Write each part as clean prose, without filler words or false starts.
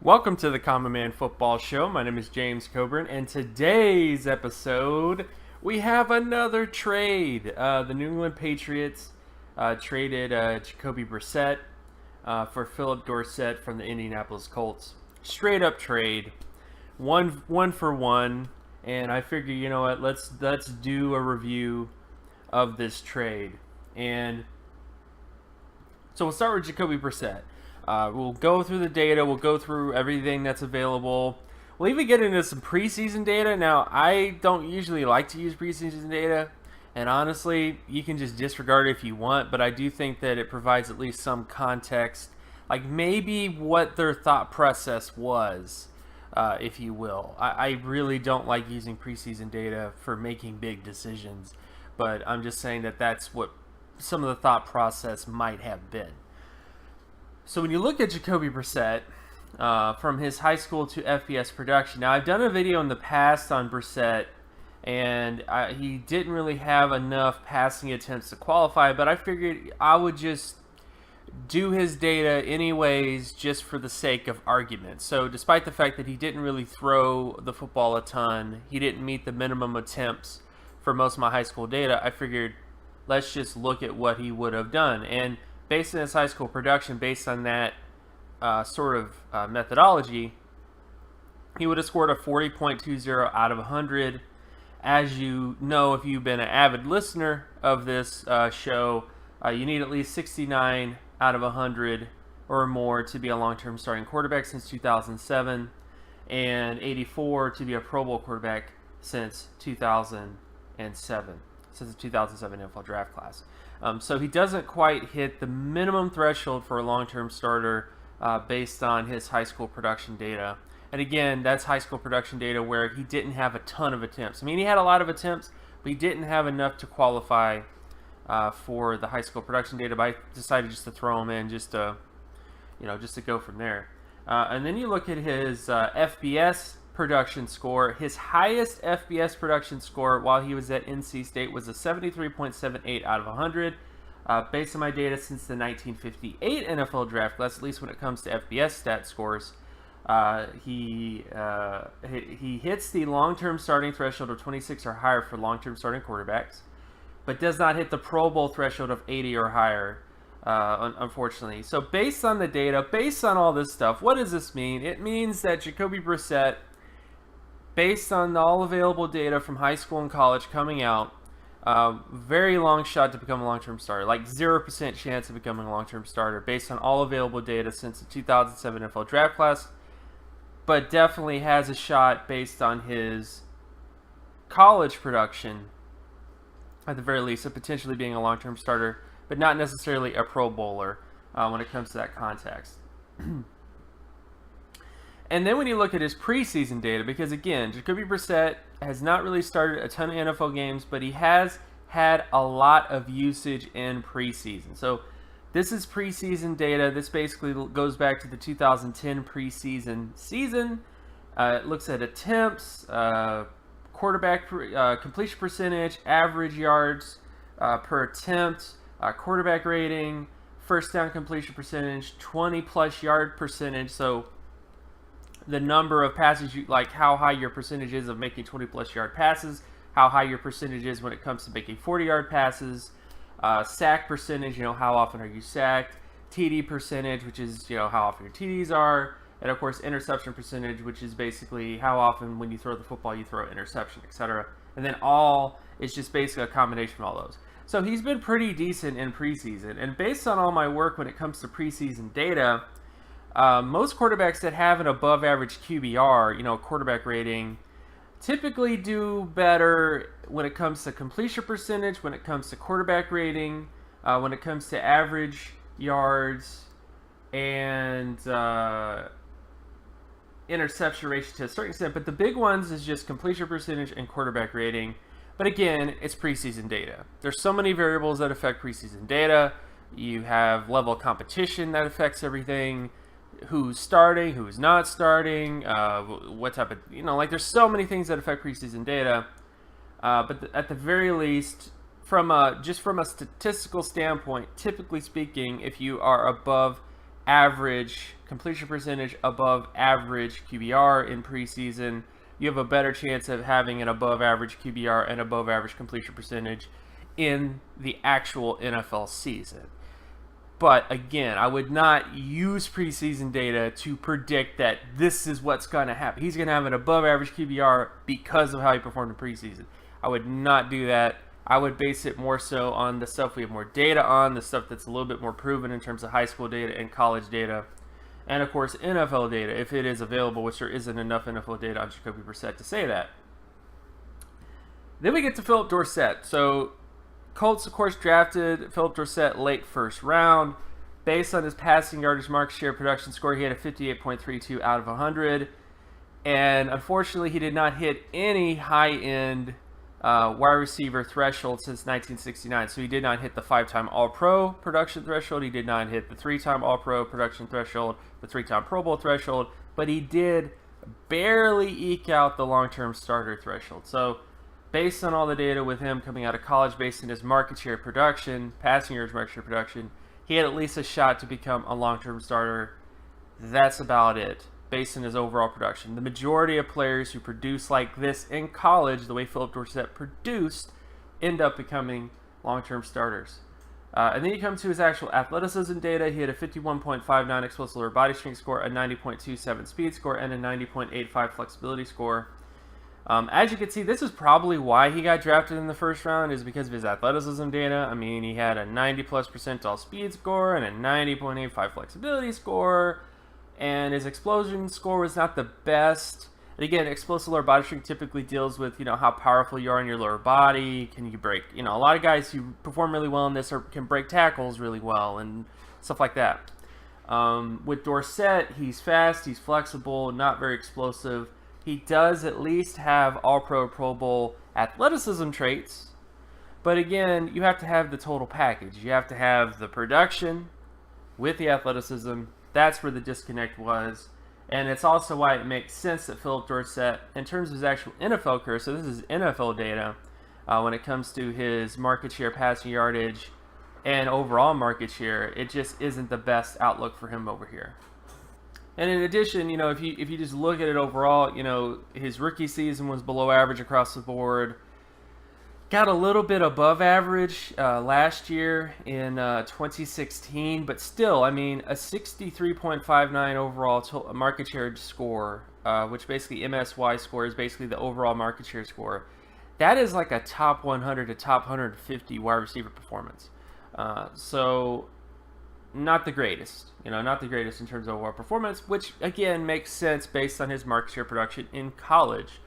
Welcome to the Common Man Football Show. My name is James Coburn, and today's episode, we have another trade. The New England Patriots traded Jacoby Brissett for Phillip Dorsett from the Indianapolis Colts. Straight up trade, one for one, and I figure, you know what, let's do a review of this trade. And so we'll start with Jacoby Brissett. We'll go through the data. We'll go through everything that's available. We'll even get into some preseason data. Now, I don't usually like to use preseason data, and honestly, you can just disregard it if you want, but I do think that it provides at least some context, like maybe what their thought process was, if you will. I really don't like using preseason data for making big decisions, but I'm just saying that that's what some of the thought process might have been. So when you look at Jacoby Brissett, from his high school to FBS production, now I've done a video in the past on Brissett, and he didn't really have enough passing attempts to qualify, but I figured I would just do his data anyways just for the sake of argument. So despite the fact that he didn't really throw the football a ton, he didn't meet the minimum attempts for most of my high school data, I figured let's just look at what he would have done. And based on his high school production, based on that sort of methodology, he would have scored a 40.20 out of 100. As you know, if you've been an avid listener of this show, you need at least 69 out of 100 or more to be a long-term starting quarterback since 2007, and 84 to be a Pro Bowl quarterback since 2007, since the 2007 NFL draft class. So he doesn't quite hit the minimum threshold for a long-term starter based on his high school production data. And again, that's high school production data where he didn't have a ton of attempts. I mean, he had a lot of attempts, but he didn't have enough to qualify for the high school production data. But I decided just to throw him in just to go from there. And then you look at his FBS production score. His highest FBS production score while he was at NC State was a 73.78 out of 100. Based on my data since the 1958 NFL draft class, at least when it comes to FBS stat scores, he hits the long-term starting threshold of 26 or higher for long-term starting quarterbacks, but does not hit the Pro Bowl threshold of 80 or higher, unfortunately. So based on the data, based on all this stuff, what does this mean? It means that Jacoby Brissett, based on all available data from high school and college coming out, very long shot to become a long-term starter, like 0% chance of becoming a long-term starter based on all available data since the 2007 NFL draft class, but definitely has a shot based on his college production, at the very least, of potentially being a long-term starter, but not necessarily a Pro Bowler when it comes to that context. And then when you look at his preseason data, because again, Jacoby Brissett has not really started a ton of NFL games, but he has had a lot of usage in preseason. So this is preseason data. This basically goes back to the 2010 preseason season. It looks at attempts, quarterback completion percentage, average yards per attempt, quarterback rating, first down completion percentage, 20-plus yard percentage. So the number of passes, like how high your percentage is of making 20-plus yard passes, how high your percentage is when it comes to making 40-yard passes, sack percentage, how often are you sacked, TD percentage, which is, how often your TDs are, and of course interception percentage, which is basically how often when you throw the football you throw an interception, etc. And then all is just basically a combination of all those. So he's been pretty decent in preseason, and based on all my work when it comes to preseason data, most quarterbacks that have an above average QBR, quarterback rating, typically do better when it comes to completion percentage, when it comes to quarterback rating, when it comes to average yards, and interception ratio to a certain extent. But the big ones is just completion percentage and quarterback rating. But again, it's preseason data. There's so many variables that affect preseason data. You have level of competition that affects everything. Who's starting, who's not starting, what type of, there's so many things that affect preseason data. But at the very least, from a statistical standpoint, typically speaking, if you are above average completion percentage above average QBR in preseason, you have a better chance of having an above average QBR and above average completion percentage in the actual NFL season. But again, I would not use preseason data to predict that this is what's going to happen. He's going to have an above average QBR because of how he performed in preseason. I would not do that. I would base it more so on the stuff we have more data on, the stuff that's a little bit more proven in terms of high school data and college data. And of course, NFL data, if it is available, which there isn't enough NFL data on Jacoby Brissett to say that. Then we get to Phillip Dorsett. So Colts, of course, drafted Phillip Dorsett late first round. Based on his passing yardage, market share, production score, he had a 58.32 out of 100. And unfortunately, he did not hit any high-end wide receiver threshold since 1969. So he did not hit the 5-time All-Pro production threshold. He did not hit the 3-time All-Pro production threshold, the 3-time Pro Bowl threshold. But he did barely eke out the long-term starter threshold. So based on all the data with him coming out of college, based on his market share production, passing yards market share production, he had at least a shot to become a long-term starter. That's about it, based on his overall production. The majority of players who produce like this in college, the way Phillip Dorsett produced, end up becoming long-term starters. And then you come to his actual athleticism data. He had a 51.59 explosive lower body strength score, a 90.27 speed score, and a 90.85 flexibility score. As you can see, this is probably why he got drafted in the first round, is because of his athleticism data. I mean, he had a 90-plus percentile speed score and a 90.85 flexibility score, and his explosion score was not the best. And again, explosive lower body strength typically deals with, how powerful you are in your lower body. Can you break, a lot of guys who perform really well in this can break tackles really well and stuff like that. With Dorsett, he's fast, he's flexible, not very explosive. He does at least have All-Pro, Pro Bowl athleticism traits. But again, you have to have the total package. You have to have the production with the athleticism. That's where the disconnect was. And it's also why it makes sense that Phillip Dorsett, in terms of his actual NFL career, so this is NFL data, when it comes to his market share, passing yardage, and overall market share, it just isn't the best outlook for him over here. And in addition, if you just look at it overall, his rookie season was below average across the board. Got a little bit above average last year in 2016, but still, a 63.59 overall market share score, which basically MSY score is basically the overall market share score. That is like a top 100 to top 150 wide receiver performance. So not the greatest, not the greatest in terms of overall performance, which again makes sense based on his market share production in college.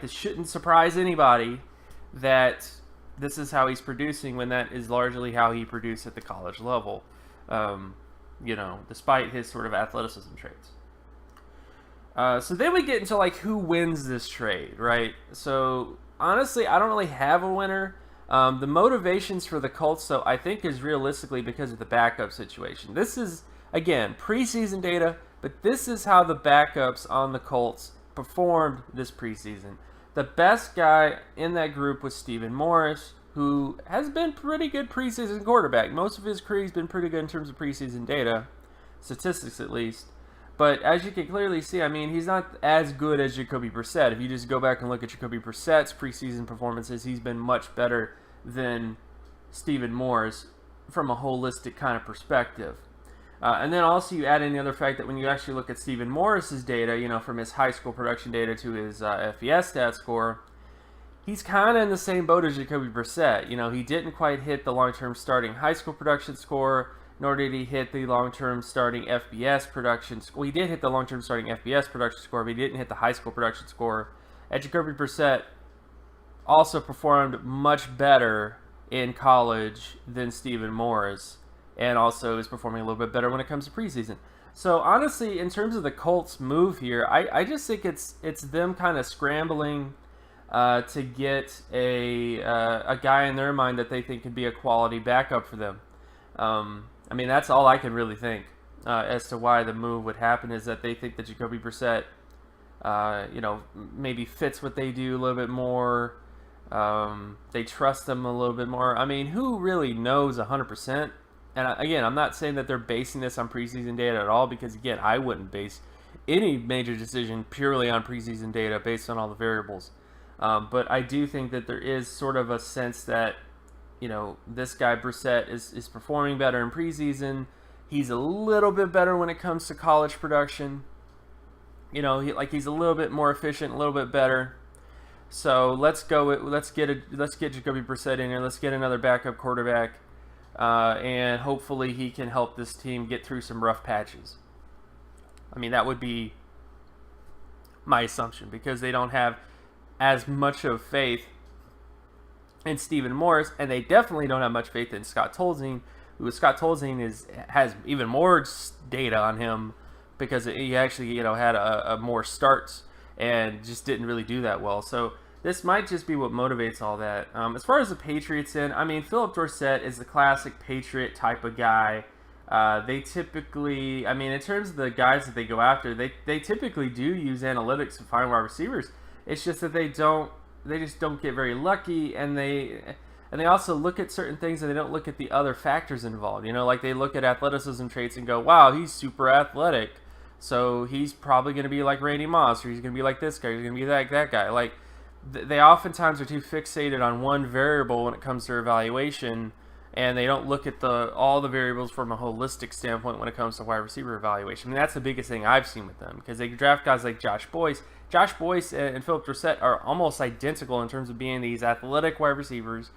This shouldn't surprise anybody that this is how he's producing when that is largely how he produced at the college level, despite his sort of athleticism traits. So then we get into who wins this trade, right? So honestly, I don't really have a winner. The motivations for the Colts, though, I think is realistically because of the backup situation. This is, again, preseason data, but this is how the backups on the Colts performed this preseason. The best guy in that group was Stephen Morris, who has been pretty good preseason quarterback. Most of his career has been pretty good in terms of preseason data, statistics at least. But as you can clearly see, he's not as good as Jacoby Brissett. If you just go back and look at Jacoby Brissett's preseason performances, he's been much better than Stephen Morris from a holistic kind of perspective. And then also you add in the other fact that when you actually look at Stephen Morris's data, from his high school production data to his FBS Stat Score, he's kind of in the same boat as Jacoby Brissett. He didn't quite hit the long-term starting high school production score, nor did he hit the long-term starting FBS production score. Well, he did hit the long-term starting FBS production score, but he didn't hit the high school production score. And Jacoby Brissett also performed much better in college than Stephen Morris, and also is performing a little bit better when it comes to preseason. So honestly, in terms of the Colts' move here, I just think it's them kind of scrambling to get a guy in their mind that they think could be a quality backup for them. That's all I can really think as to why the move would happen, is that they think that Jacoby Brissett, maybe fits what they do a little bit more. They trust him a little bit more. Who really knows 100%? And again, I'm not saying that they're basing this on preseason data at all, because again, I wouldn't base any major decision purely on preseason data based on all the variables. But I do think that there is sort of a sense that, this guy Brissett is performing better in preseason. He's a little bit better when it comes to college production. He's a little bit more efficient, a little bit better. So let's get Jacoby Brissett in here. Let's get another backup quarterback, and hopefully he can help this team get through some rough patches. I mean, that would be my assumption, because they don't have as much of faith in Stephen Morris, and they definitely don't have much faith in Scott Tolzien, who has even more data on him, because he actually had a more starts and just didn't really do that well. So this might just be what motivates all that. As far as the Patriots Phillip Dorsett is the classic Patriot type of guy. They typically, in terms of the guys that they go after, they typically do use analytics to find wide receivers. It's just that they just don't get very lucky, and they also look at certain things and they don't look at the other factors involved. Like they look at athleticism traits and go, wow, he's super athletic, so he's probably going to be like Randy Moss, or he's going to be like this guy, he's going to be that guy. Like, they oftentimes are too fixated on one variable when it comes to evaluation, and they don't look at all the variables from a holistic standpoint when it comes to wide receiver evaluation. That's the biggest thing I've seen with them, because they draft guys like Josh Boyce. Josh Boyce and Phillip Dorsett are almost identical in terms of being these athletic wide receivers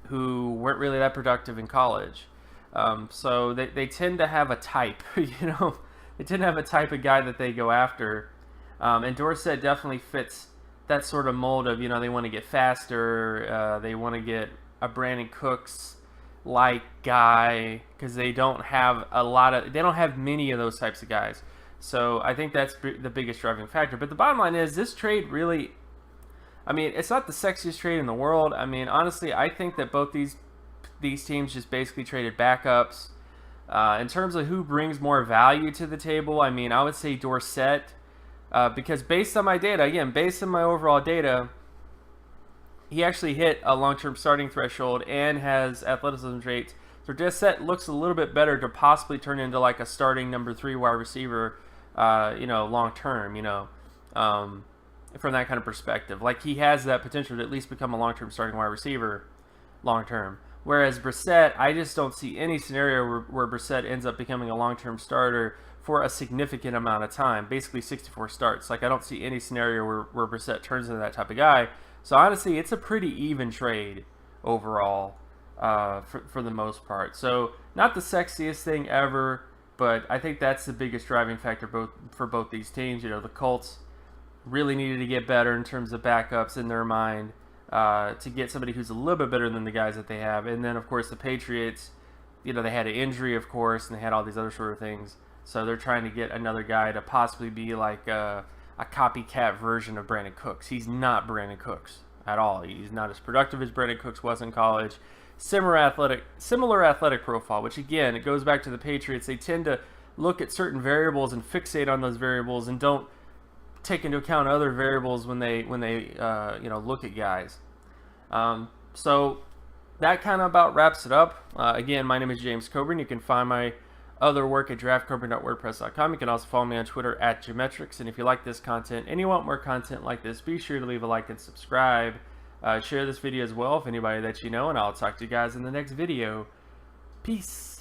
who weren't really that productive in college. So they tend to have a type, They tend to have a type of guy that they go after. And Dorsett definitely fits that sort of mold of, they want to get faster, they want to get a Brandon Cooks-like guy, because they don't have many of those types of guys. So I think that's the biggest driving factor. But the bottom line is, this trade really, it's not the sexiest trade in the world. Honestly, I think that both these teams just basically traded backups. In terms of who brings more value to the table, I would say Dorsett, because based on my data, based on my overall data, he actually hit a long-term starting threshold and has athleticism traits. So Dorsett looks a little bit better to possibly turn into like a starting number 3 wide receiver, long-term, from that kind of perspective. Like, he has that potential to at least become a long-term starting wide receiver long-term. Whereas Brissett, I just don't see any scenario where Brissett ends up becoming a long-term starter for a significant amount of time, basically 64 starts. Like, I don't see any scenario where Brissett turns into that type of guy. So honestly, it's a pretty even trade overall, for the most part. So not the sexiest thing ever, but I think that's the biggest driving factor for both these teams. The Colts really needed to get better in terms of backups in their mind, to get somebody who's a little bit better than the guys that they have. And then, of course, the Patriots, they had an injury, of course, and they had all these other sort of things. So they're trying to get another guy to possibly be like a copycat version of Brandon Cooks. He's not Brandon Cooks at all. He's not as productive as Brandon Cooks was in college. Similar athletic profile, which, again, it goes back to the Patriots. They tend to look at certain variables and fixate on those variables, and don't take into account other variables when they look at guys. So that kind of about wraps it up. Again, my name is James Coburn. You can find my other work at draftcoburn.wordpress.com. You can also follow me on Twitter at Geometrics. And if you like this content and you want more content like this, be sure to leave a like and subscribe. Share this video as well with anybody that you know, and I'll talk to you guys in the next video. Peace.